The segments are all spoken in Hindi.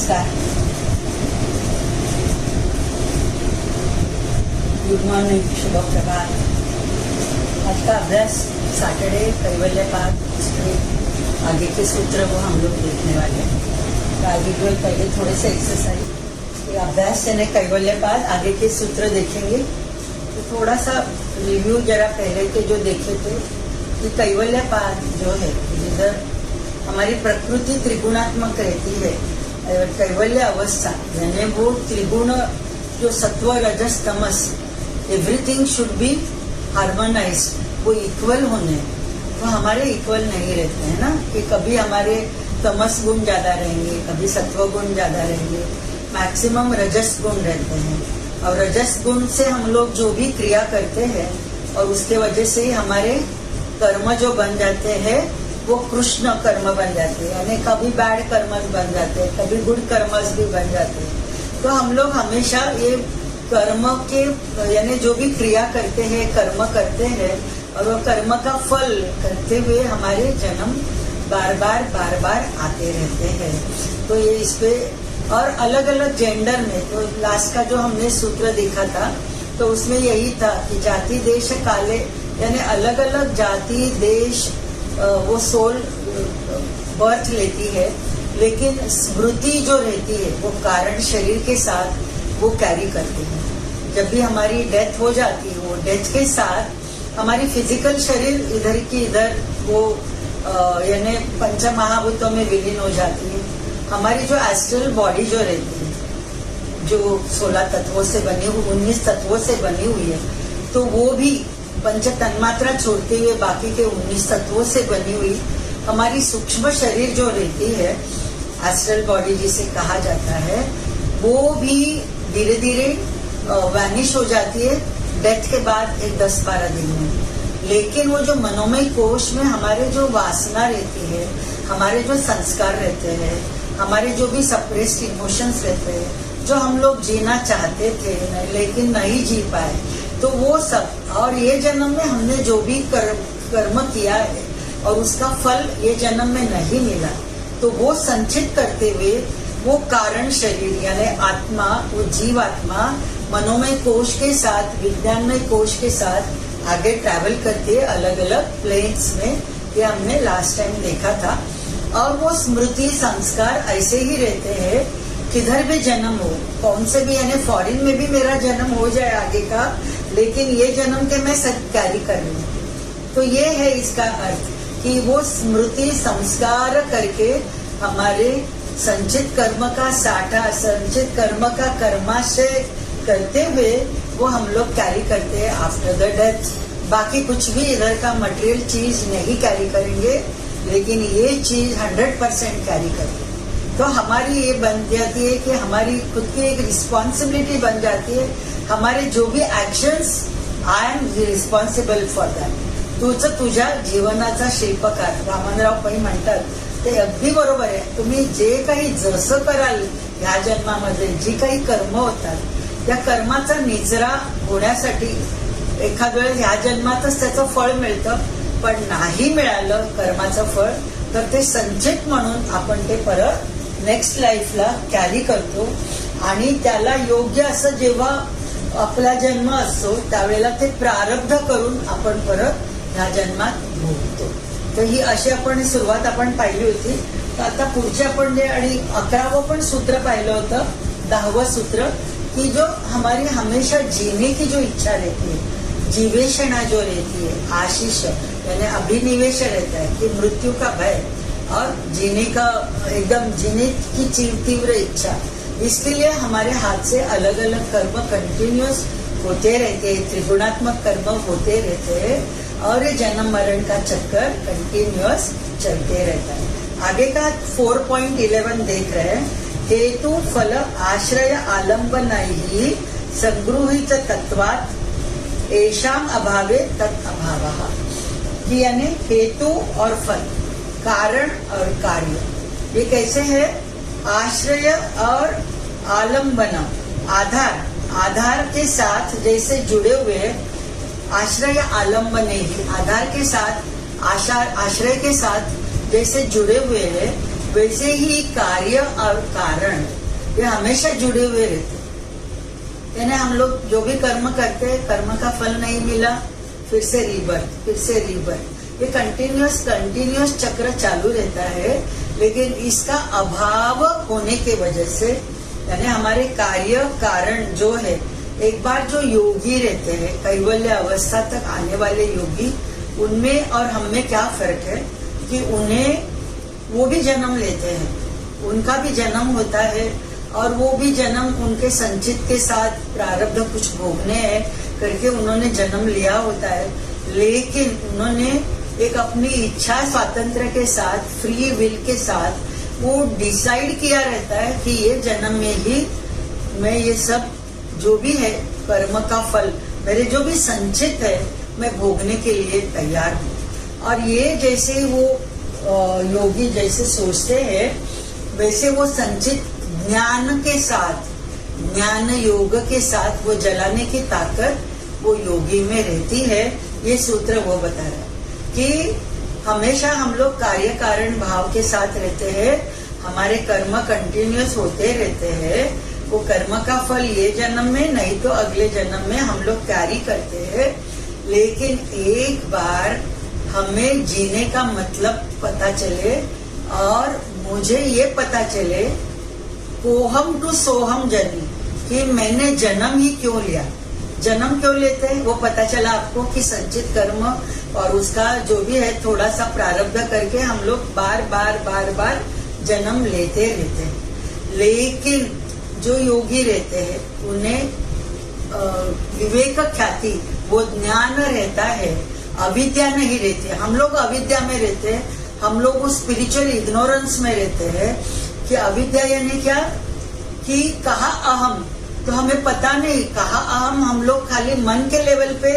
नमस्कार. गुड मॉर्निंग, शुभ प्रभात. आज का अभ्यास सैटरडे कैवल्यपाद आगे के सूत्र वो हम लोग देखने वाले हैं. तो आगे जो पहले थोड़े से एक्सरसाइज ये अभ्यास यानी कैवल्यपाद आगे के सूत्र देखेंगे. तो थोड़ा सा रिव्यू जरा पहले के जो देखे थे कि कैवल्यपाद जो है जिधर हमारी प्रकृति त्रिगुणात्मक रहती है, कैवल्य अवस्था यानी वो त्रिगुण जो सत्व रजस तमस एवरीथिंग शुड बी हार्मोनाइज्ड, वो इक्वल होने. तो हमारे इक्वल नहीं रहते हैं ना, कि कभी हमारे तमस गुण ज्यादा रहेंगे, कभी सत्व गुण ज्यादा रहेंगे, मैक्सिमम रजस गुण रहते हैं. और रजस गुण से हम लोग जो भी क्रिया करते हैं और उसके वजह से ही हमारे कर्म जो बन जाते हैं वो कृष्ण कर्म बन जाते हैं, यानी कभी बैड कर्मस बन जाते हैं, कभी गुड कर्मस भी बन जाते हैं. तो हम लोग हमेशा ये कर्म के यानी जो भी क्रिया करते हैं, कर्म करते हैं और वो कर्म का फल करते हुए हमारे जन्म बार बार आते रहते हैं. तो ये इस पे और अलग अलग जेंडर में, तो लास्ट का जो हमने सूत्र देखा था तो उसमें यही था कि जाति देश काले यानी अलग अलग जाति देश वो सोल बर्थ लेती है, लेकिन स्मृति जो रहती है वो कारण शरीर के साथ वो कैरी करती है. जब भी हमारी डेथ हो जाती है, वो डेथ के साथ हमारी फिजिकल शरीर इधर की इधर वो यानी पंच महाभूतों में विलीन हो जाती है. हमारी जो एस्ट्रल बॉडी जो रहती है जो 16 तत्वों से बनी हुई 19 तत्वों से बनी हुई है, तो वो भी पंच तन्मात्रा छोड़ते हुए बाकी के 19 तत्वों से बनी हुई हमारी सूक्ष्म शरीर जो रहती है, एस्ट्रल बॉडी जिसे कहा जाता है, वो भी धीरे धीरे वैनिश हो जाती है डेथ के बाद एक 10-12 दिन में. लेकिन वो जो मनोमय कोश में हमारे जो वासना रहती है, हमारे जो संस्कार रहते हैं, हमारे जो भी सप्रेस्ड इमोशंस रहते हैं, जो हम लोग जीना चाहते थे लेकिन नहीं जी पाए, तो वो सब और ये जन्म में हमने जो भी कर्म किया है और उसका फल ये जन्म में नहीं मिला, तो वो संचित करते हुए वो कारण शरीर यानी आत्मा, वो जीव आत्मा मनोमय कोश के साथ विज्ञानमय कोश के साथ आगे ट्रैवल करती है अलग अलग प्लेन्स में. ये हमने लास्ट टाइम देखा था. और वो स्मृति संस्कार ऐसे ही रहते हैं किधर भी जन्म हो, कौन से भी यानी फॉरेन में भी मेरा जन्म हो जाए आगे का, लेकिन ये जन्म के मैं सब कैरी कर रही हूँ. तो ये है इसका अर्थ कि वो स्मृति संस्कार करके हमारे संचित कर्म का साठा, संचित कर्म का कर्माशय करते हुए वो हम लोग कैरी करते हैं आफ्टर द डेथ. बाकी कुछ भी इधर का मटेरियल चीज नहीं कैरी करेंगे, लेकिन ये चीज 100% कैरी करेंगे. तो हमारी ये बन जाती है कि हमारी खुद की एक रिस्पॉन्सिबिलिटी बन जाती है. हमारे जो भी actions I am responsible for that. तुझं तुझ्या जीवनाचा शिल्पकार वामनराव पै म्हणतात ते अगदी बरोबर आहे. तुम्ही जे काही जसं कराल ह्या जन्मामध्ये जी काही कर्म होतात त्या कर्माचा निचरा होण्यासाठी एखाद वेळेस ह्या जन्मातच त्याचं फळ मिळतं, पण नाही मिळालं कर्माचं फळ तर ते संचित म्हणून आपण ते परत नेक्स्ट लाईफला कॅरी करतो. आणि त्याला योग्य असं जेव्हा आपला जन्म असतो त्यावेळेला ते प्रारब्ध करून आपण परत ह्या जन्मात भोगतो. तर ही अशी आपण सुरुवात आपण पाहिली होती. तर आता पुढचे आपण जे आणि 11वं पण सूत्र पाहिलं होतं, 10वं सूत्र कि जो हमारी हमेशा जीने की जो इच्छा रहती है, जीवेशना जो रहती है, आशीष यानी अभिनिवेश रहता है कि मृत्यु का भय और जीने का एकदम जीने की तीव्र इच्छा, इसके लिए हमारे हाथ से अलग अलग कर्म कंटिन्यूस होते रहते हैं, त्रिगुणात्मक कर्म होते रहते हैं और ये जन्म मरण का चक्कर कंटिन्यूस चलते रहता है. आगे का 4.11 देख रहे हैं. हेतु फल आश्रय आलंबनैः संगृहीत तत्वात् एषाम अभावे तत् अभावः. यानी हेतु और फल, कारण और कार्य, ये कैसे है? आश्रय और आलंबन, आधार के साथ जैसे जुड़े हुए, आश्रय आलंबन ही आधार के साथ आश्रय के साथ जैसे जुड़े हुए हैं, वैसे ही कार्य और कारण ये हमेशा जुड़े हुए रहते हैं। यानी हम लोग जो भी कर्म करते हैं, कर्म का फल नहीं मिला, फिर से रीबर्थ, फिर से रीबर्थ, ये कंटिन्यूस चक्र चालू रहता है। लेकिन इसका अभाव होने के वजह से, यानी हमारे कार्य कारण जो है, एक बार जो योगी रहते हैं, कैवल्य अवस्था तक आने वाले योगी, उनमें और हम में क्या फर्क है कि उन्हें वो भी जन्म लेते हैं, उनका भी जन्म होता है, और वो भी जन्म उनके संचित के साथ प्रारब्ध कुछ भोगने हैं करके उन्होंने जन्म लिया होता है। लेकिन उन्होंने एक अपनी इच्छा स्वातंत्र के साथ, फ्री विल के साथ वो डिसाइड किया रहता है कि ये जन्म में ही मैं ये सब जो भी है कर्म का फल, मेरे जो भी संचित है, मैं भोगने के लिए तैयार हूँ। और ये जैसे वो योगी जैसे सोचते हैं, वैसे वो संचित ज्ञान के साथ, ज्ञान योग के साथ वो जलाने की ताकत वो योगी में रहती है। ये सूत्र वो बता रहा है कि हमेशा हम लोग कार्य कारण भाव के साथ रहते हैं, हमारे कर्म कंटिन्यूस होते रहते हैं। वो कर्म का फल ये जन्म में नहीं तो अगले जन्म में हम लोग कैरी करते हैं। लेकिन एक बार हमें जीने का मतलब पता चले और मुझे ये पता चले कोहम टू सोहम जन्मी, कि मैंने जन्म ही क्यों लिया। जन्म क्यों लेते हैं वो पता चला आपको कि संचित कर्म और उसका जो भी है थोड़ा सा प्रारब्ध करके हम लोग बार बार जन्म लेते रहते हैं। लेकिन जो योगी रहते हैं उन्हें विवेक ख्याति, वो ज्ञान रहता है, अविद्या नहीं रहती है। हम लोग अविद्या में रहते हैं, हम लोग वो स्पिरिचुअल इग्नोरेंस में रहते हैं कि अविद्या यानी क्या कि कहा अहम, तो हमें पता नहीं कहा अहम। हम लोग खाली मन के लेवल पे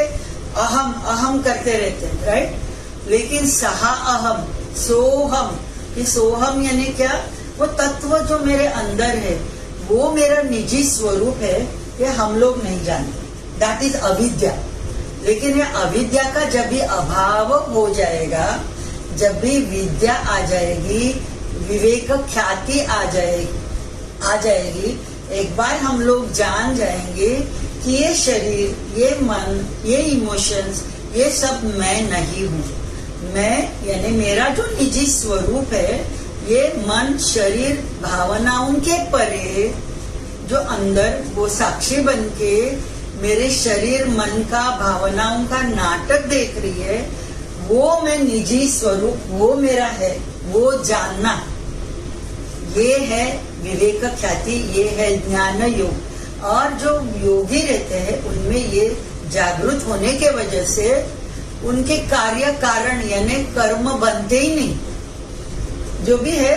अहम अहम करते रहते हैं, राइट। लेकिन सहा अहम, सोहम, कि सोहम यानी क्या, वो तत्व जो मेरे अंदर है, वो मेरा निजी स्वरूप है, ये हम लोग नहीं जानते। दैट इज अविद्या। लेकिन ये अविद्या का जब भी अभाव हो जाएगा, जब भी विद्या आ जाएगी, विवेक ख्याति आ जाएगी, एक बार हम लोग जान जाएंगे कि ये शरीर, ये मन, ये इमोशंस, ये सब मैं नहीं हूँ। मैं यानी मेरा जो निजी स्वरूप है, ये मन, शरीर, भावनाओं के परे जो अंदर वो साक्षी बन के मेरे शरीर, मन का, भावनाओं का नाटक देख रही है, वो मैं निजी स्वरूप, वो मेरा है, वो जानना, ये है विवेक ख्याति, ये है ज्ञान योग। और जो योगी रहते हैं उनमें ये जागृत होने के वजह से उनके कार्य कारण यानी कर्म बनते ही नहीं। जो भी है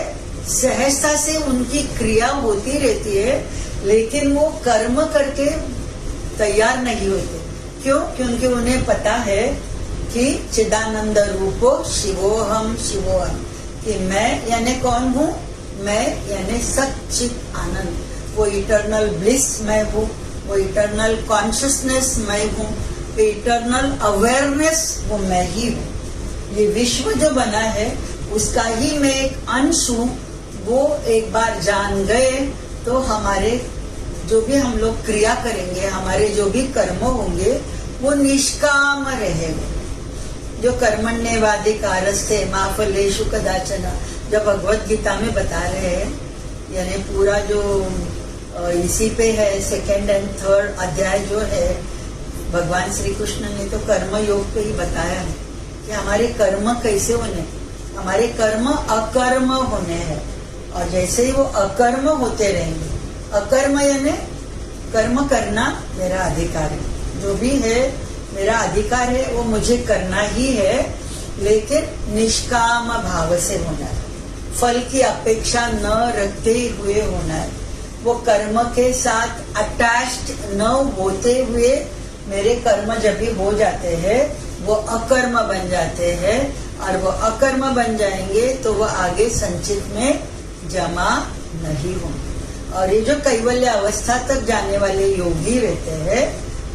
सहजता से उनकी क्रिया होती रहती है, लेकिन वो कर्म करके तैयार नहीं होते। क्यों? क्योंकि उन्हें पता है कि चिदानंद रूपो शिवोहम शिवोहम, कि मैं यानी कौन हूँ, मैं यानी सच्चित आनंद, वो इटर्नल ब्लिस मैं हूँ, वो इटर्नल कॉन्शियसनेस मैं हूँ, वो इटर्नल अवेयरनेस वो मैं ही हूँ। ये विश्व जो बना है उसका ही मैं एक अंश हूँ। वो एक बार जान गए तो हमारे जो भी हम लोग क्रिया करेंगे, हमारे जो भी कर्म होंगे, वो निष्काम रहेंगे। जो कर्मण्येवाधिकारस्ते मा फलेषु कदाचन, जब भगवत गीता में बता रहे हैं, यानी पूरा जो इसी पे है, 2nd और 3rd अध्याय जो है, भगवान श्री कृष्ण ने तो कर्म योग पे ही बताया है कि हमारे कर्म कैसे होने, हमारे कर्म अकर्म होने हैं। और जैसे ही वो अकर्म होते रहेंगे, अकर्म यानी कर्म करना मेरा अधिकार है, जो भी है मेरा अधिकार है, वो मुझे करना ही है, लेकिन निष्काम भाव से होना है, फल की अपेक्षा न रखते हुए होना है। वो कर्म के साथ अटैच्ड न होते हुए मेरे कर्म जब भी हो जाते हैं वो अकर्म बन जाते हैं, और वो अकर्म बन जाएंगे तो वो आगे संचित में जमा नहीं होंगे। और ये जो कैवल्य अवस्था तक जाने वाले योगी रहते हैं,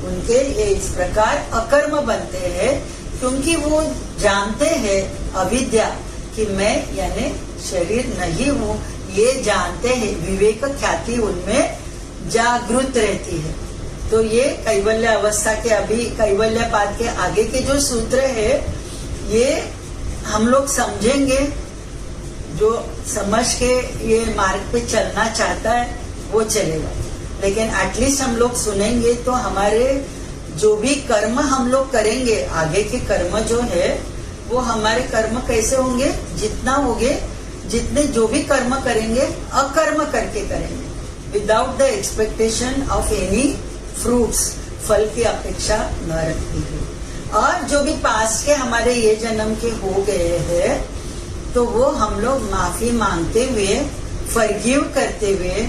उनके ये इस प्रकार अकर्म बनते हैं, क्योंकि वो जानते हैं अविद्या कि मैं यानी शरीर नहीं हूँ ये जानते हैं, विवेक ख्याति उनमें जागृत रहती है। तो ये कैवल्य अवस्था के अभी कैवल्य पाद के आगे के जो सूत्र है ये हम लोग समझेंगे। जो समझ के ये मार्ग पे चलना चाहता है वो चलेगा, लेकिन एटलीस्ट हम लोग सुनेंगे तो हमारे जो भी कर्म हम लोग करेंगे, आगे के कर्म जो है वो हमारे कर्म कैसे होंगे, जितना होंगे, जितने जो भी कर्म करेंगे अकर्म करके करेंगे, without the expectation of any fruits, फल की अपेक्षा न रखती है। और जो भी पास के हमारे ये जन्म के हो गए हैं तो वो हम लोग माफी मांगते हुए, फॉरगिव करते हुए,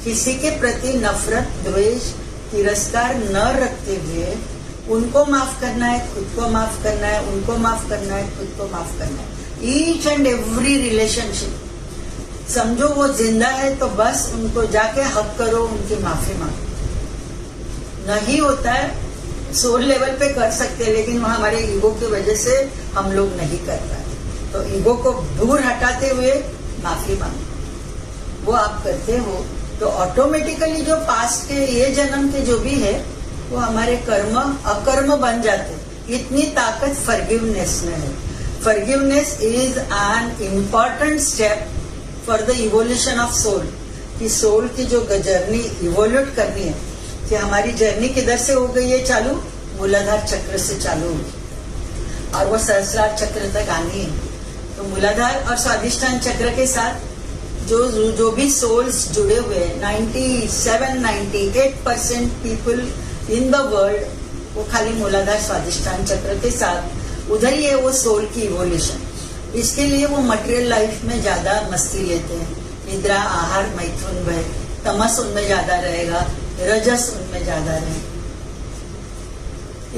किसी के प्रति नफरत, द्वेष, तिरस्कार न रखते हुए उनको माफ करना है, खुद को माफ करना है, उनको माफ करना है, खुद को माफ करना है। ईच एंड एवरी रिलेशनशिप समझो वो जिंदा है तो बस उनको जाके हक करो, उनकी माफी मांगो। नहीं होता है सोल लेवल पे कर सकते, लेकिन वहां हमारे ईगो की वजह से हम लोग नहीं कर पाए। तो ईगो को दूर हटाते हुए माफी मांगो, वो आप करते हो तो ऑटोमेटिकली जो पास्ट के ये जन्म के जो भी है वो हमारे कर्म अकर्म बन जाते। इतनी ताकत फॉरगिवनेस में है। Forgiveness is an important step for the evolution of soul. कि सोल की जो जर्नी इवोल्यूट करनी है, कि हमारी जर्नी किधर से हो गई है चालू, मूलाधार चक्र से चालू होगी और वो सहस्रार चक्र तक आनी है। तो मूलाधार और स्वादिष्ठान चक्र के साथ जो भी सोल्स जुड़े हुए 97-98% पीपल इन द वर्ल्ड वो खाली मूलाधार स्वादिष्ठान चक्र के साथ उधर ही है वो सोल की इवोल्यूशन। इसके लिए वो मटेरियल लाइफ में ज्यादा मस्ती लेते हैं। निद्रा, आहार, मैथुन, भय, तमस उनमें ज्यादा रहेगा, रजस उनमें ज्यादा रहेगा।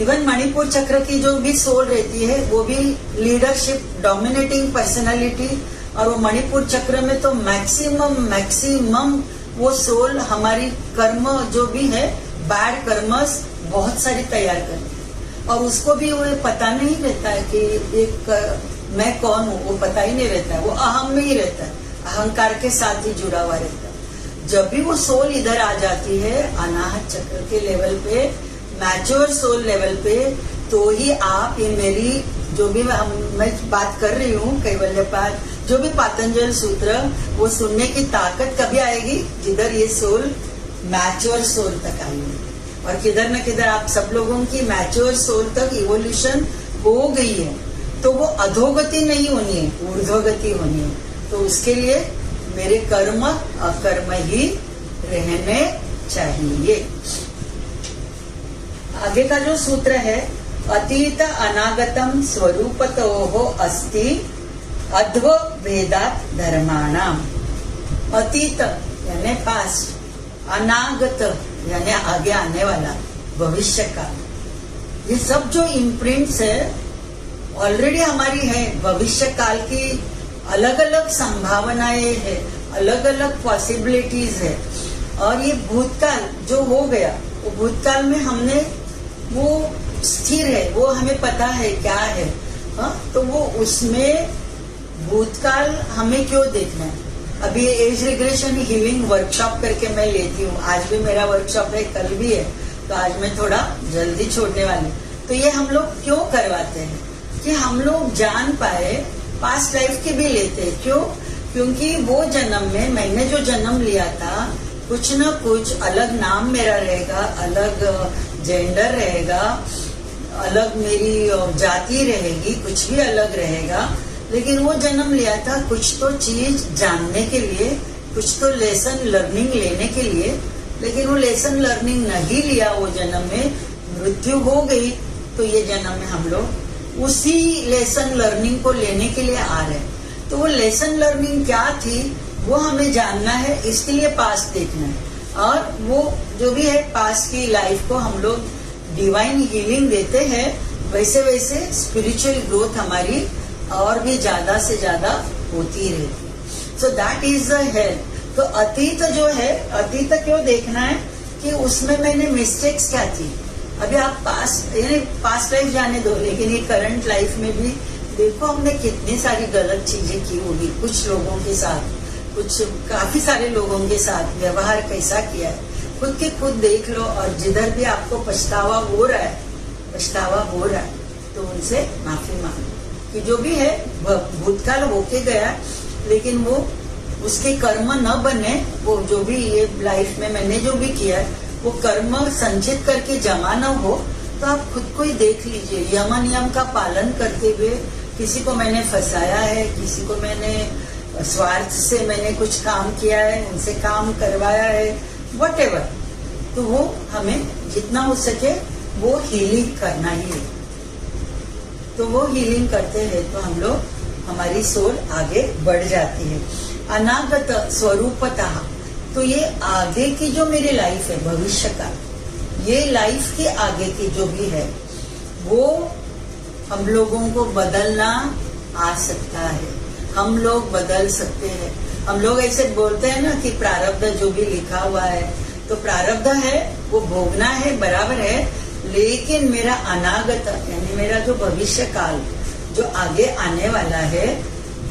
इवन मणिपुर चक्र की जो भी सोल रहती है वो भी लीडरशिप, डोमिनेटिंग पर्सनालिटी, और वो मणिपुर चक्र में तो मैक्सिमम वो सोल हमारी कर्म जो भी है, बैड कर्मस बहुत सारी तैयार करती, और उसको भी वो पता नहीं रहता है कि एक मैं कौन हूँ, वो पता ही नहीं रहता है। वो अहम में ही रहता है, अहंकार के साथ ही जुड़ा हुआ रहता है। जब भी वो सोल इधर आ जाती है अनाहत चक्र के लेवल पे, मैच्योर सोल लेवल पे, तो ही आप ये मेरी जो भी मैं बात कर रही हूँ कैवल्यपाद, जो भी पातंजल सूत्र, वो सुनने की ताकत कभी आएगी जिधर ये सोल मैच्योर सोल तक आएगी। और किधर न किधर आप सब लोगों की मैच्योर सोल तक इवोल्यूशन हो गई है, तो वो अधोगति नहीं होनी है, ऊर्ध्वगति होनी है। तो उसके लिए मेरे कर्म अकर्म ही रहने चाहिए। आगे का जो सूत्र है, अतीत अनागतम स्वरूपतो अस्ति अध्व भेदात धर्माणाम। अतीत यानी पास्ट, अनागत यानी आगे आने वाला, भविष्य का, ये सब जो इम्प्रिंट्स है ऑलरेडी हमारी है। भविष्य काल की अलग अलग संभावनाएं है, अलग अलग पॉसिबिलिटीज है। और ये भूतकाल जो हो गया, वो भूतकाल में हमने वो स्थिर है, वो हमें पता है क्या है। तो वो उसमें भूतकाल हमें क्यों देखना है। अभी एज रिग्रेशन हीलिंग वर्कशॉप करके मैं लेती हूँ, आज भी मेरा वर्कशॉप है, कल भी है, तो आज मैं थोड़ा जल्दी छोड़ने वाली। तो ये हम लोग क्यों करवाते हैं कि हम लोग जान पाए, पास्ट लाइफ के भी लेते हैं। क्यों? क्योंकि वो जन्म में मैंने जो जन्म लिया था, कुछ न कुछ अलग नाम मेरा रहेगा, अलग जेंडर रहेगा, अलग मेरी जाति रहेगी, कुछ भी अलग रहेगा। लेकिन वो जन्म लिया था कुछ तो चीज जानने के लिए, कुछ तो लेसन लर्निंग लेने के लिए। लेकिन वो लेसन लर्निंग नहीं लिया वो जन्म में, मृत्यु हो गई। तो ये जन्म में हम लोग उसी लेसन लर्निंग को लेने के लिए आ रहे हैं। तो वो लेसन लर्निंग क्या थी वो हमें जानना है, इसके लिए पास्ट देखना है। और वो जो भी है पास्ट की लाइफ को हम लोग डिवाइन हीलिंग देते हैं, वैसे वैसे स्पिरिचुअल ग्रोथ हमारी और भी ज्यादा से ज्यादा होती रहती। So that is the health. तो अतीत जो है, अतीत क्यों देखना है कि उसमें मैंने मिस्टेक्स क्या थी। अभी आप पास्ट यानी पास्ट लाइफ जाने दो, लेकिन ये करंट लाइफ में भी देखो हमने कितनी सारी गलत चीजें की होगी कुछ लोगों के साथ, कुछ काफी सारे लोगों के साथ व्यवहार कैसा किया है, खुद के खुद देख लो। और जिधर भी आपको पछतावा हो रहा है तो उनसे माफी मांगो कि जो भी है भूतकाल होके गया, लेकिन वो उसके कर्म न बने। वो जो भी ये लाइफ में मैंने जो भी किया है वो कर्म संचित करके जमा न हो। तो आप खुद को ही देख लीजिए, यम नियम का पालन करते हुए किसी को मैंने फंसाया है, किसी को मैंने स्वार्थ से मैंने कुछ काम किया है, उनसे काम करवाया है, व्हाटएवर, तो वो हमें जितना हो सके वो हीलिंग करना ही है। तो वो हीलिंग करते हैं तो हम लोग, हमारी सोल आगे बढ़ जाती है। अनागत स्वरूपतः, तो ये आगे की जो मेरी लाइफ है, भविष्य का, ये लाइफ के आगे की जो भी है वो हम लोगों को बदलना आ सकता है। हम लोग बदल सकते हैं। हम लोग ऐसे बोलते हैं ना कि प्रारब्ध जो भी लिखा हुआ है, तो प्रारब्ध है वो भोगना है, बराबर है, लेकिन मेरा अनागत यानी मेरा जो भविष्य काल जो आगे आने वाला है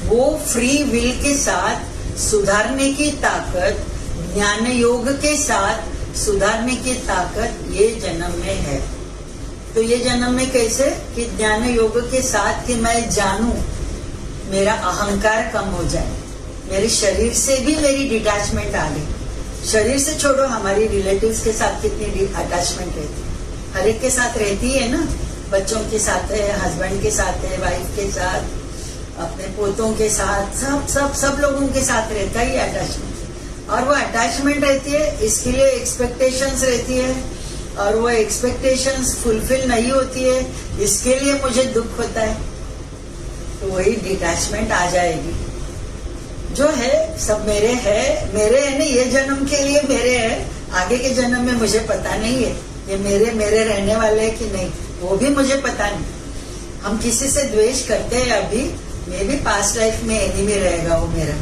वो फ्री विल के साथ सुधारने की ताकत, ज्ञान योग के साथ सुधारने की ताकत ये जन्म में है। तो ये जन्म में कैसे कि ज्ञान योग के साथ कि मैं जानूं, मेरा अहंकार कम हो जाए, मेरे शरीर से भी मेरी डिटैचमेंट आ गई। शरीर से छोड़ो, हमारी रिलेटिव्स के साथ कितनी अटैचमेंट रहती है, हर एक के साथ रहती है ना। बच्चों के साथ है, हस्बैंड के साथ है, वाइफ के साथ, अपने पोतों के साथ, सब लोगों के साथ रहता ही अटैचमेंट। और वो अटैचमेंट रहती है, इसके लिए एक्सपेक्टेशंस रहती है, और वो एक्सपेक्टेशंस फुलफिल नहीं होती है, इसके लिए मुझे दुख होता है। तो वही डिटैचमेंट आ जाएगी। जो है सब मेरे है ना, ये जन्म के लिए मेरे है, आगे के जन्म में मुझे पता नहीं है ये मेरे रहने वाले है कि नहीं, वो भी मुझे पता नहीं। हम किसी से द्वेष करते हैं अभी, मैं भी पास्ट लाइफ में एनिमी रहेगा वो मेरा।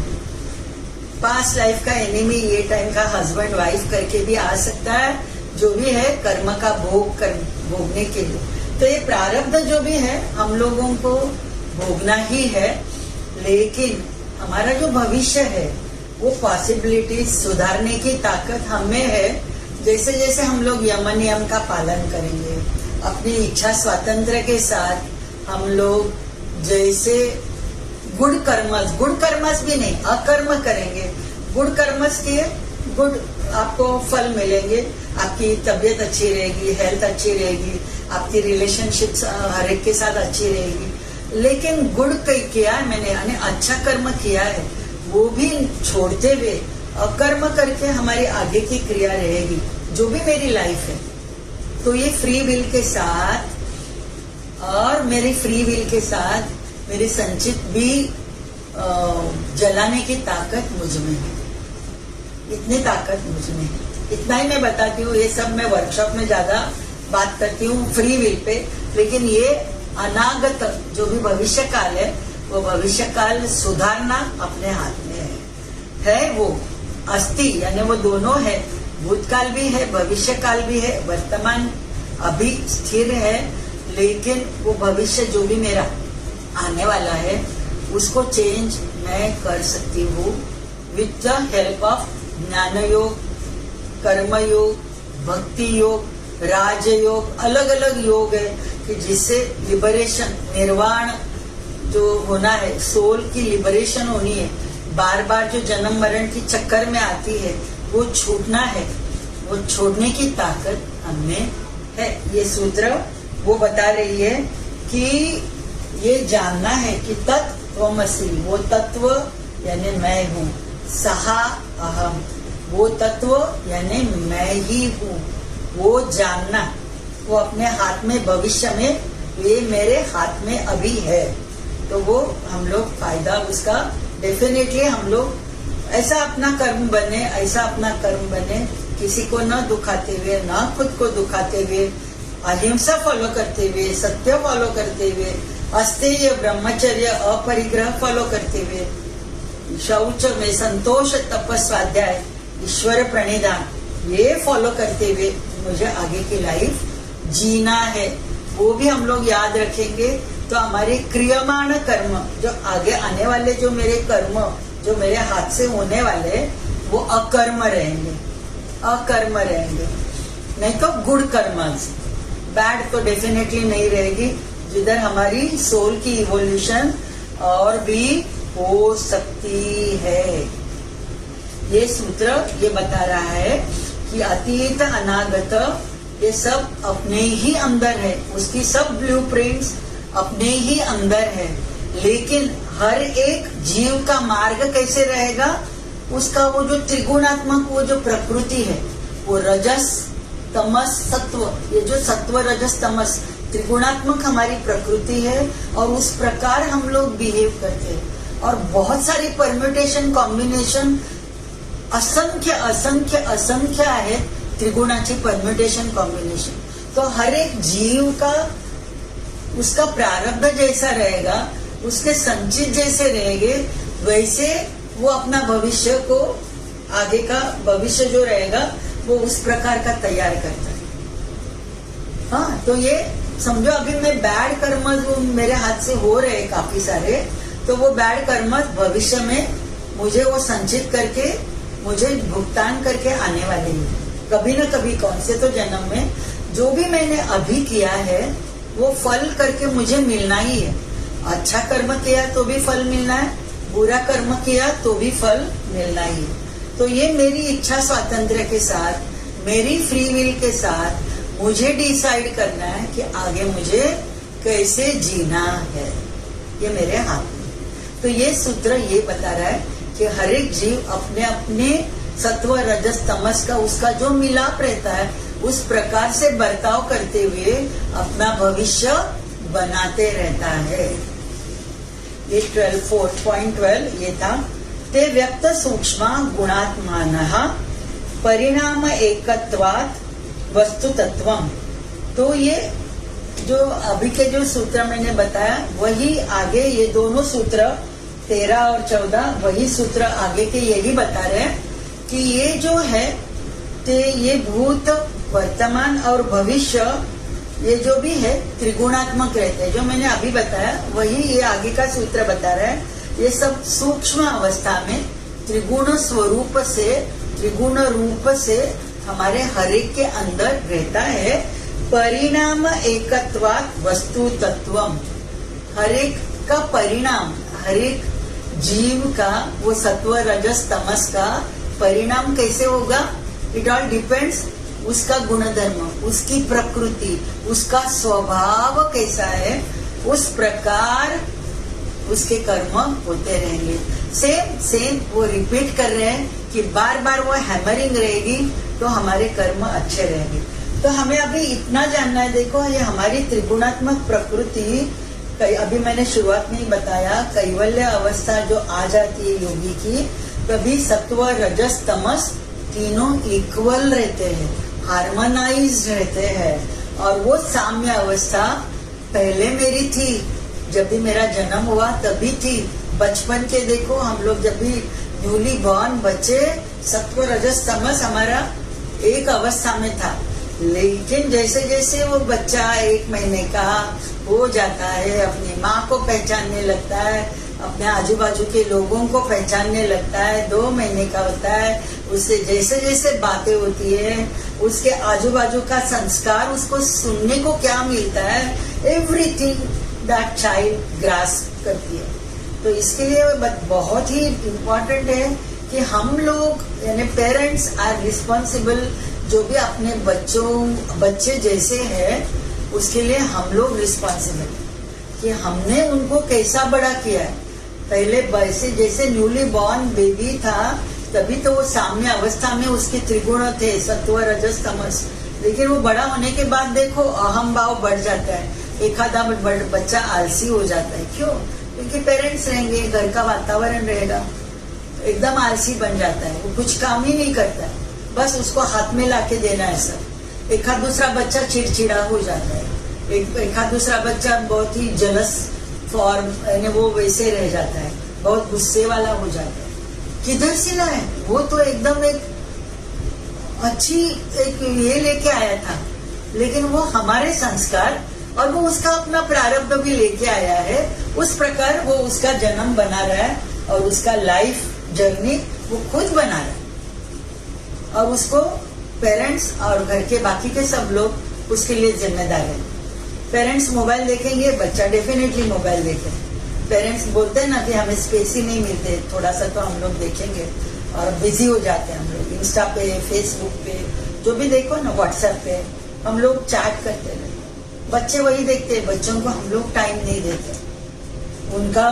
पास्ट लाइफ का एनिमी ये टाइम का हस्बैंड वाइफ करके भी आ सकता है, जो भी है कर्म का भोगने के लिए। तो ये प्रारब्ध जो भी है हम लोगों को भोगना ही है, लेकिन हमारा जो भविष्य है वो पॉसिबिलिटी सुधारने की ताकत हमें है। जैसे जैसे हम लोग यम नियम का पालन करेंगे, अपनी इच्छा स्वातंत्र के साथ हम लोग जैसे गुड कर्मस भी नहीं, अकर्म करेंगे, गुड कर्मस किए, गुड आपको फल मिलेंगे, आपकी तबीयत अच्छी रहेगी, हेल्थ अच्छी रहेगी, आपकी रिलेशनशिप हर एक के साथ अच्छी रहेगी। लेकिन गुड किया है मैंने, यानी अच्छा कर्म किया है, वो भी छोड़ते हुए अकर्म करके हमारी आगे की क्रिया रहेगी, जो भी मेरी लाइफ है। तो ये फ्री विल के साथ, और मेरी फ्री विल के साथ मेरी संचित भी जलाने की ताकत मुझ में है, इतनी ताकत मुझ में है। इतना ही मैं बताती हूँ, ये सब मैं वर्कशॉप में ज्यादा बात करती हूँ फ्री विल पे, लेकिन ये अनागत जो भी भविष्य काल है वो भविष्य काल सुधारना अपने हाथ में है वो अस्थि, यानी वो दोनों है, भूतकाल भी है, भविष्य काल भी है, वर्तमान अभी स्थिर है, लेकिन वो भविष्य जो भी मेरा आने वाला है उसको चेंज मैं कर सकती हूँ विथ द हेल्प ऑफ ज्ञान योग, कर्म योग, भक्ति योग, राजयोग, अलग अलग योग है कि जिससे लिबरेशन, निर्वाण जो होना है, सोल की लिबरेशन होनी है, बार बार जो जन्म मरण की चक्कर में आती है वो छूटना है, वो छोड़ने की ताकत हमें है। ये सूत्र वो बता रही है कि ये जानना है कि तत्त्वमसि, वो तत्व यानी मैं हूँ, सहा अहम, वो तत्व यानी मैं ही हूँ, वो जानना, वो अपने हाथ में, भविष्य में ये मेरे हाथ में अभी है। तो वो हम लोग फायदा उसका डेफिनेटली हम लोग ऐसा अपना कर्म बने, ऐसा अपना कर्म बने, किसी को न दुखाते हुए, न खुद को दुखाते हुए, अहिंसा फॉलो करते हुए, सत्य फॉलो करते हुए, अस्तेय ब्रह्मचर्य अपरिग्रह फॉलो करते हुए, शौच में संतोष, तपस्वाध्याय, ईश्वर प्रणिधान, ये फॉलो करते हुए मुझे आगे की लाइफ जीना है। वो भी हम लोग याद रखेंगे तो हमारे क्रियमाण कर्म, जो आगे आने वाले जो मेरे कर्म, जो मेरे हाथ से होने वाले, वो अकर्म रहेंगे, अकर्म रहेंगे, नहीं तो गुड कर्मस। बैड तो डेफिनेटली नहीं रहेगी, जिधर हमारी सोल की इवोल्यूशन और भी हो सकती है। ये सूत्र ये बता रहा है कि अतीत अनागत ये सब अपने ही अंदर है, उसकी सब ब्लूप्रिंट्स अपने ही अंदर है। लेकिन हर एक जीव का मार्ग कैसे रहेगा, उसका वो जो त्रिगुणात्मक वो जो प्रकृति है, वो रजस तमस सत्व, ये जो सत्व रजस तमस त्रिगुणात्मक हमारी प्रकृति है, और उस प्रकार हम लोग बिहेव करते हैं। और बहुत सारी परम्यूटेशन कॉम्बिनेशन असंख्य असंख्य असंख्य है त्रिगुणाची परम्यूटेशन कॉम्बिनेशन। तो हर एक जीव का उसका प्रारब्ध जैसा रहेगा, उसके संचित जैसे रहेंगे, वैसे वो अपना भविष्य को, आगे का भविष्य जो रहेगा वो उस प्रकार का तैयार करता है। हाँ, तो ये समझो अभी मैं बैड कर्म जो मेरे हाथ से हो रहे हैं काफी सारे, तो वो बैड कर्म भविष्य में मुझे वो संचित करके मुझे भुगतान करके आने वाले हैं कभी न कभी, कौन से तो जन्म में। जो भी मैंने अभी किया है वो फल करके मुझे मिलना ही है। अच्छा कर्म किया तो भी फल मिलना है, बुरा कर्म किया तो भी फल मिलना ही है। तो ये मेरी इच्छा स्वातंत्र के साथ, मेरी फ्री विल के साथ मुझे डिसाइड करना है कि आगे मुझे कैसे जीना है, ये मेरे हाथ में। तो ये सूत्र ये बता रहा है कि हर एक जीव अपने अपने सत्व रजस तमस का उसका जो मिलाप रहता है, उस प्रकार से बर्ताव करते हुए अपना भविष्य बनाते रहता है। ये 4.12 ये था। ते व्यक्त सूक्ष्म गुणात्मानः परिणाम एकत्वात् वस्तु तत्वम। तो ये जो अभी के जो सूत्र मैंने बताया, वही आगे ये दोनों सूत्र 13 और 14 वही सूत्र आगे के यही बता रहे हैं कि ये जो है ये भूत वर्तमान और भविष्य ये जो भी है त्रिगुणात्मक रहते हैं। जो मैंने अभी बताया वही ये आगे का सूत्र बता रहा है। ये सब सूक्ष्म अवस्था में त्रिगुण स्वरूप से, त्रिगुण रूप से हमारे हर एक के अंदर रहता है। परिणाम एकत्वात् वस्तु तत्वम, हर एक का परिणाम, हर एक जीव का वो सत्व रजस तमस का परिणाम कैसे होगा, इट ऑल डिपेंड्स उसका गुणधर्म, उसकी प्रकृति, उसका स्वभाव कैसा है, उस प्रकार उसके कर्म होते रहेंगे। सेम सेम वो रिपीट कर रहे हैं कि बार बार वो हैमरिंग रहेगी तो हमारे कर्म अच्छे रहेंगे। तो हमें अभी इतना जानना है, देखो ये हमारी त्रिगुणात्मक प्रकृति, अभी मैंने शुरुआत में ही बताया, कैवल्य अवस्था जो आ जाती है योगी की, तभी सत्व रजस तमस तीनों इक्वल रहते हैं, हार्मोनाइज रहते हैं। और वो साम्य अवस्था पहले मेरी थी, जब भी मेरा जन्म हुआ तभी थी। बचपन के देखो हम लोग जब भी न्यूली बॉर्न बच्चे, सत्व रजस तमस हमारा एक अवस्था में था। लेकिन जैसे जैसे वो बच्चा 1 महीने का हो जाता है, अपनी माँ को पहचानने लगता है, अपने आजू बाजू के लोगों को पहचानने लगता है, 2 महीने का होता है, उससे जैसे जैसे बातें होती है, उसके आजू बाजू का संस्कार उसको सुनने को क्या मिलता है, एवरीथिंग दैट चाइल्ड ग्रास्प करती है। तो इसके लिए बहुत ही इम्पोर्टेंट है कि हम लोग यानी पेरेंट्स आर रिस्पॉन्सिबल, जो भी अपने बच्चे जैसे हैं उसके लिए हम लोग रिस्पॉन्सिबल कि हमने उनको कैसा बड़ा किया है। पहले वैसे जैसे न्यूली बॉर्न बेबी था तभी तो वो साम्य अवस्था में उसके त्रिगुण थे, सत्व रजस तमस। लेकिन वो बड़ा होने के बाद देखो अहम भाव बढ़ जाता है, एक आधा बच्चा आलसी हो जाता है। क्यों? क्योंकि पेरेंट्स रहेंगे, घर का वातावरण रहेगा, एकदम आलसी बन जाता है, वो कुछ काम ही नहीं करता है, बस उसको हाथ में लाके देना है सब। एक आध दूसरा बच्चा चिड़चिड़ा हो जाता है, एक आध दूसरा बच्चा बहुत ही जलस फॉर्म यानी वो वैसे रह जाता है, बहुत गुस्से वाला हो जाता है। किधर से लाए? वो तो एकदम एक अच्छी एक ये लेके आया था, लेकिन वो हमारे संस्कार और वो उसका अपना प्रारब्ध भी लेके आया है, उस प्रकार वो उसका जन्म बना रहा है और उसका लाइफ जर्नी वो खुद बना रहा है और उसको पेरेंट्स और घर के बाकी के सब लोग उसके लिए जिम्मेदार है। पेरेंट्स मोबाइल देखेंगे, बच्चा डेफिनेटली मोबाइल देखेगा। पेरेंट्स बोलते हैं ना कि हमें स्पेस ही नहीं मिलते, थोड़ा सा तो हम लोग देखेंगे और बिजी हो जाते हैं हम लोग इंस्टा पे, फेसबुक पे, जो भी देखो ना, व्हाट्सएप पे हम लोग चैट करते हैं। बच्चे वही देखते हैं, बच्चों को हम लोग टाइम नहीं देते। उनका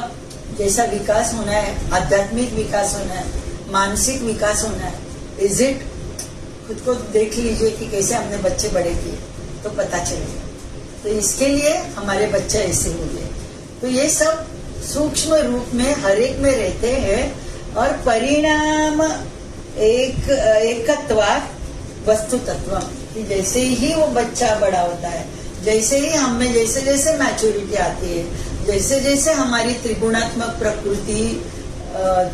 जैसा विकास होना है, आध्यात्मिक विकास होना है, मानसिक विकास होना है, इज इट, खुद को देख लीजिए कि कैसे हमने बच्चे बड़े किए तो पता चलेगा। तो इसके लिए हमारे बच्चे ऐसे हो गए। तो ये सब सूक्ष्म रूप में हर एक में रहते हैं और परिणाम एकत्वात् वस्तु तत्व, कि जैसे ही वो बच्चा बड़ा होता है, जैसे ही हमें जैसे जैसे मैच्योरिटी आती है, जैसे जैसे हमारी त्रिगुणात्मक प्रकृति,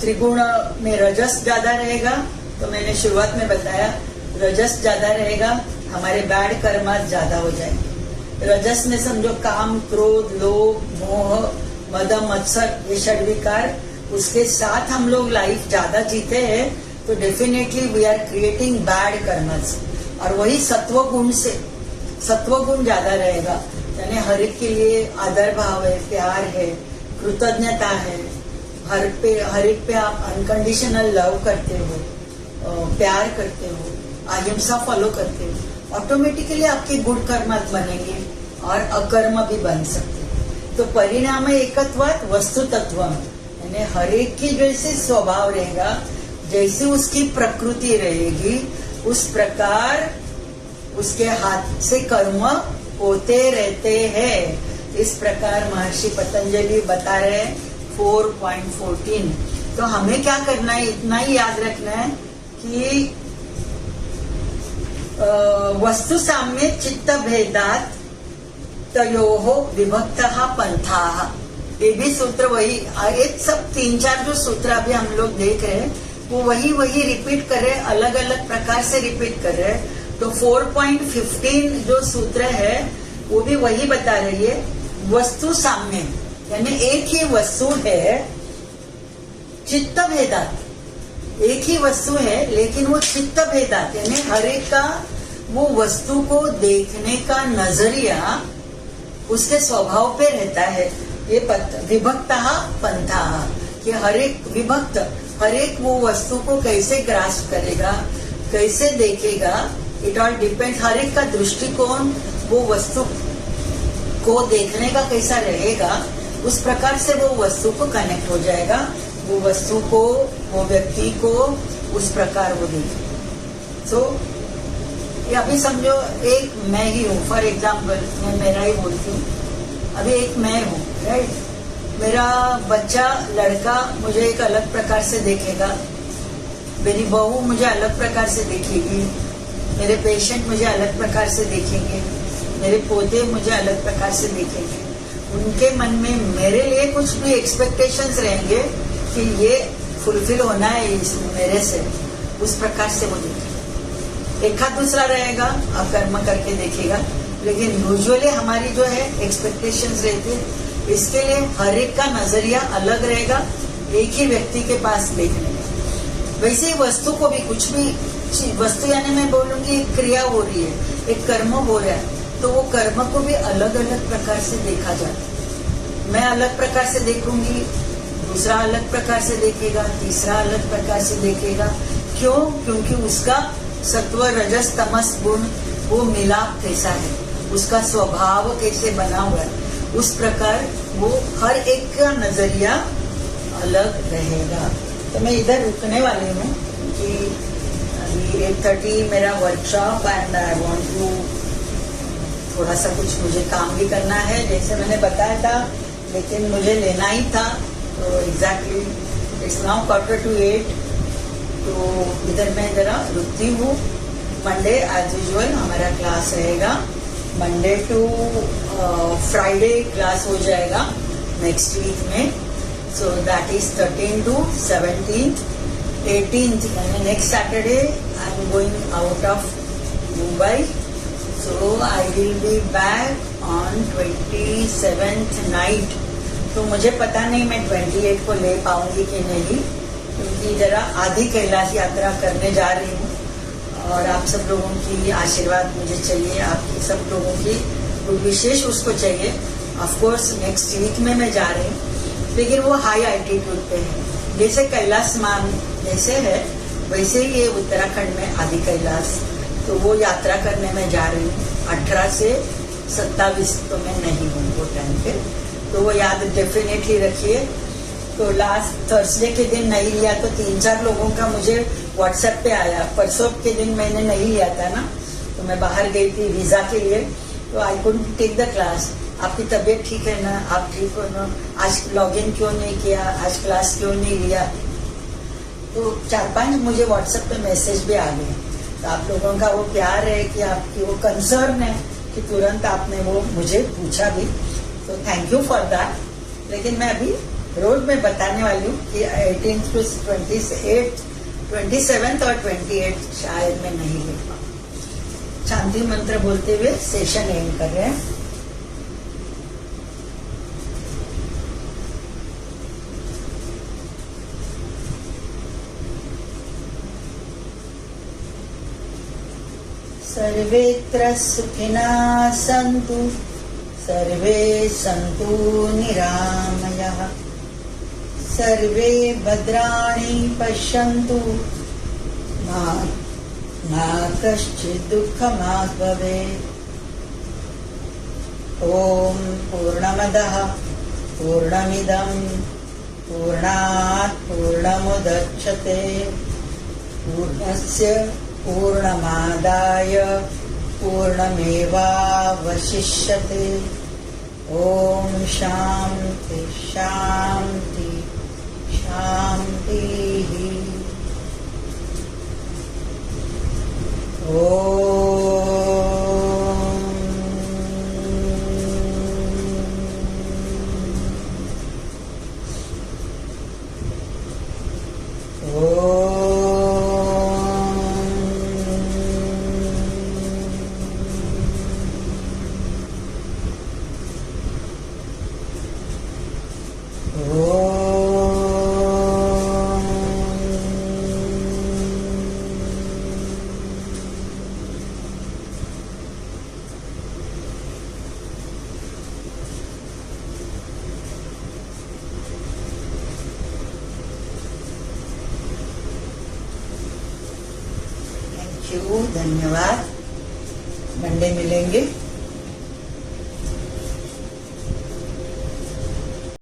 त्रिगुण में रजस ज्यादा रहेगा, तो मैंने शुरुआत में बताया रजस ज्यादा रहेगा, हमारे बैड कर्म ज्यादा हो जाएंगे। रजस में समझो काम, क्रोध, लोभ, मोह, मद, मत्सर, ये षड्विकार, उसके साथ हम लोग लाइफ ज्यादा जीते हैं तो definitely we are creating bad karmas. और वही सत्व गुण से, सत्व गुण ज्यादा रहेगा, यानी हर एक के लिए आदर भाव है, प्यार है, कृतज्ञता है, हर एक पे आप अनकंडीशनल लव करते हो, प्यार करते हो, अहिंसा फॉलो करते हो, ऑटोमेटिकली आपके गुड कर्म बनेंगे और अकर्म भी बन सकते हैं। तो परिणाम एकत्वात् वस्तु तत्व, यानी हर एक की जैसे स्वभाव रहेगा, जैसी उसकी प्रकृति रहेगी, उस प्रकार उसके हाथ से कर्म होते रहते हैं। इस प्रकार महर्षि पतंजलि बता रहे हैं 4.14। तो हमें क्या करना है, इतना ही याद रखना है कि वस्तु साम्य चित्त भेदात तयोः विभक्तः पंथाः। ये भी सूत्र वही, ये सब 3-4 जो सूत्र अभी हम लोग देख रहे हैं वो वही रिपीट कर रहे हैं, अलग अलग प्रकार से रिपीट कर रहे हैं। तो 4.15 जो सूत्र है वो भी वही बता रही है, वस्तु साम्य, यानी एक ही वस्तु है, चित्त भेदात, एक ही वस्तु है लेकिन वो चित्त भेदात, यानी हर एक का वो वस्तु को देखने का नजरिया उसके स्वभाव पे रहता है। ये विभक्तः पंथाः, कि हर एक विभक्त, हर एक वो वस्तु को कैसे ग्रास्प करेगा, कैसे देखेगा, इट ऑल डिपेंड। हर एक का दृष्टिकोण वो वस्तु को देखने का कैसा रहेगा, उस प्रकार से वो वस्तु को कनेक्ट हो जाएगा, वो वस्तु को, वो व्यक्ति को उस प्रकार वो देखे। सो ये अभी समझो एक मैं ही हूँ, फॉर एग्जाम्पल मैं मेरा ही बोलती हूँ, अभी एक मैं हूँ, राइट। मेरा बच्चा लड़का मुझे एक अलग प्रकार से देखेगा, मेरी बहू मुझे अलग प्रकार से देखेगी, मेरे पेशेंट मुझे अलग प्रकार से देखेंगे, मेरे पोते मुझे अलग प्रकार से देखेंगे। उनके मन में मेरे लिए कुछ भी एक्सपेक्टेशंस रहेंगे कि ये फुलफिल होना है मेरे से, उस प्रकार से वो देखेगा। एक आध दूसरा रहेगा अकर्म करके देखेगा, लेकिन यूजुअली हमारी जो है एक्सपेक्टेशंस रहती है, इसके लिए हर एक का नजरिया अलग रहेगा एक ही व्यक्ति के पास देखने में। वैसे ही वस्तु को भी, कुछ भी वस्तु, यानी मैं बोलूंगी एक क्रिया हो रही है, एक कर्म हो रहा है, तो वो कर्म को भी अलग अलग प्रकार से देखा जाता है। मैं अलग प्रकार से देखूंगी, दूसरा अलग प्रकार से देखेगा, तीसरा अलग प्रकार से देखेगा। क्यों? क्योंकि उसका सत्व रजस तमस गुण वो मिलाप कैसा है, उसका स्वभाव कैसे बना हुआ है, उस प्रकार वो हर एक का नजरिया अलग रहेगा। तो मैं इधर रुकने वाली हूँ कि अभी 8:30 मेरा workshop and I want to, थोड़ा सा कुछ मुझे काम भी करना है जैसे मैंने बताया था, लेकिन मुझे लेना ही था। तो एग्जैक्टली इट्स नाउ 7:45, तो इधर मैं जरा रुकती हूँ। मंडे एज यूजुअल हमारा क्लास रहेगा, मंडे टू फ्राइडे क्लास हो जाएगा नेक्स्ट वीक में। So that is 13 to 17, 18th यानी next Saturday I am going out of Mumbai. So I will be back on 27th night. तो मुझे पता नहीं मैं 28 को ले पाऊंगी कि नहीं, क्योंकि जरा आधी कैलाश यात्रा करने जा रही हूँ और आप सब लोगों की आशीर्वाद मुझे चाहिए, आपकी सब लोगों की विशेष उसको चाहिए। ऑफ कोर्स नेक्स्ट वीक में मैं जा रही हूँ, लेकिन वो हाई एल्टीट्यूड पे है। जैसे कैलाश मान जैसे है वैसे ही ये उत्तराखंड में आदि कैलाश, तो वो यात्रा करने में जा रही हूँ। 18 से 27 तो मैं नहीं हूँ वो टाइम पे, तो वो याद डेफिनेटली रखिए। तो लास्ट थर्सडे के दिन नहीं लिया तो 3-4 लोगों का मुझे व्हाट्सएप पे आया। परसों के दिन मैंने नहीं लिया था ना, तो मैं बाहर गई थी वीजा के लिए, तो I couldn't take the class. आपकी तबीयत ठीक है ना, आप ठीक हो ना, आज लॉगिन क्यों नहीं किया, आज क्लास क्यों नहीं लिया। तो 4-5 मुझे व्हाट्सएप पे मैसेज भी आ गए। तो आप लोगों का वो प्यार है कि आपकी वो कंसर्न है कि तुरंत आपने वो मुझे पूछा भी, तो थैंक यू फॉर दैट। लेकिन मैं अभी रोज में बताने वाली हूँ कि 18 to 28, 27 और 28 शायद मैं नहीं ले पाऊँ। शांति मंत्र बोलते हुए सेशन एंड कर रहे हैं। सर्वेत्र सुखिनः सन्तु, सर्वे सन्तु निरामयाः, सर्वे भद्राणि पश्यन्तु, मा कश्चित् दुःखमाप् भवेत्। ॐ पूर्णमदः पूर्णमिदं पूर्णात् पूर्णमुदच्यते, पूर्णस्य पूर्णमादाय पूर्णमेवावशिष्यते। ओम शांति शांति शांति। धन्यवाद। मंडे मिलेंगे।